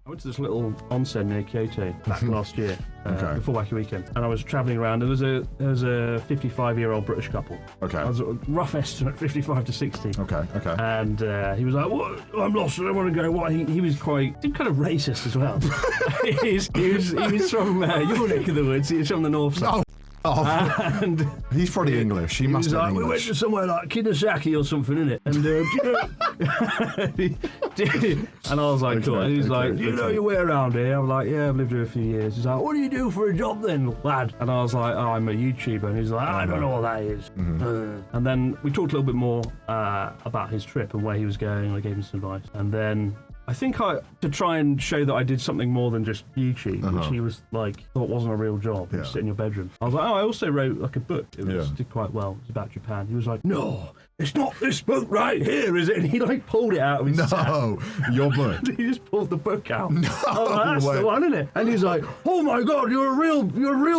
I went to this little onsen near Kyoto back last year, before Wacky Weekend, and I was travelling around. There was a 55-year-old British couple. Okay. I was a rough estimate, 55 to 60. Okay. And he was like, "What? I'm lost. I don't want to go." What? He was kind of racist as well. he was from your neck of the woods. He was from the north side. And he's probably English. He must have English. We went to somewhere like Kidasaki or something, innit? And and I was like, cool. He's like, "Do you know your way around here?" I'm like, "Yeah, I've lived here a few years." He's like, "What do you do for a job then, lad?" And I was like, "Oh, I'm a YouTuber." And he's like, "I don't know what that is." And then we talked a little bit more about his trip and where he was going. I gave him some advice. And then I think to try and show that I did something more than just YouTube, which he was like, thought wasn't a real job, just sit in your bedroom. I was like, "Oh, I also wrote like a book." It did quite well. It was about Japan. He was like, "No, it's not this book right here, is it?" And he like pulled it out of his sack. Your book. He just pulled the book out. No, I was like, "That's the one, isn't it?" And he's like, "Oh my God, you're a real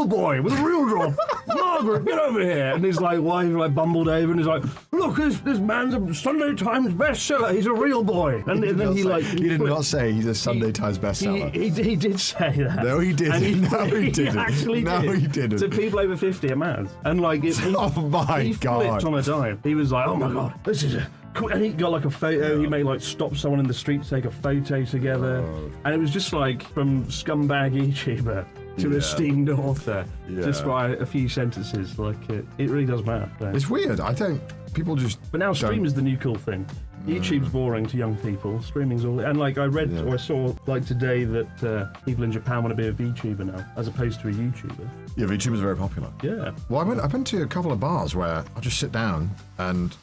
boy with a real job. Margaret, get over here." And his like wife like bumbled over and he's like, "Look, this man's a Sunday Times bestseller. He's a real boy." And then he like. He did not say he's a Sunday Times bestseller. He did say that. No, he didn't. No, he didn't. He actually did. No, he didn't. To people over 50 a man. And like, he God. flipped on a dime. He was like, "Oh my God, this is cool." And he got like a photo. He made like stop someone in the street to take a photo together. And it was just like from scumbag YouTuber to esteemed author, just by a few sentences. Like, it really does matter. So. It's weird. I think people just. But now stream is the new cool thing. YouTube's boring to young people. Streaming's all. And like I read or I saw like today that people in Japan want to be a VTuber now, as opposed to a YouTuber. Yeah, VTubers are very popular. Yeah. Well, I went to a couple of bars where I just sit down, and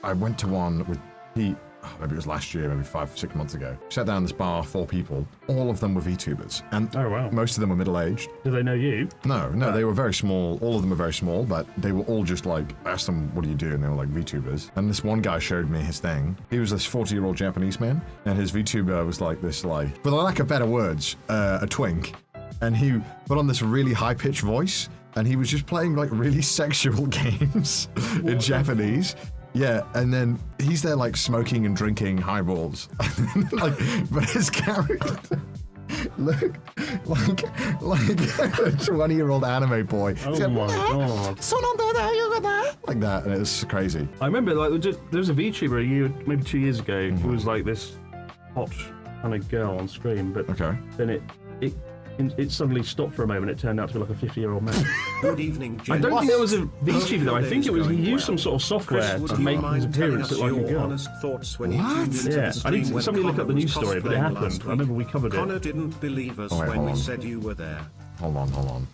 I went to one with Pete. Maybe it was last year, maybe 5-6 months ago. Sat down in this bar, 4 people. All of them were VTubers. And most of them were middle-aged. Do they know you? No, they were very small. All of them were very small, but they were all just like, I asked them, "What do you do?" And they were like, "VTubers." And this one guy showed me his thing. He was this 40-year-old Japanese man, and his VTuber was like this, like, for the lack of better words, a twink. And he put on this really high-pitched voice, and he was just playing like really sexual games in Japanese. Yeah, and then he's there like smoking and drinking highballs. Like, but his character look like a 20-year-old anime boy. Oh my God. Like that, and it was crazy. I remember like there was a VTuber maybe 2 years ago who was like this hot kind of girl on screen, but then it suddenly stopped for a moment. It turned out to be like a 50-year-old man. Good evening, I don't think there was a VTuber though. I think it was he used some sort of software to make his appearance look like a girl. Yeah, I need somebody look up the news story, but it happened. I remember we covered it. Connor didn't believe us when we said you were there. Hold on.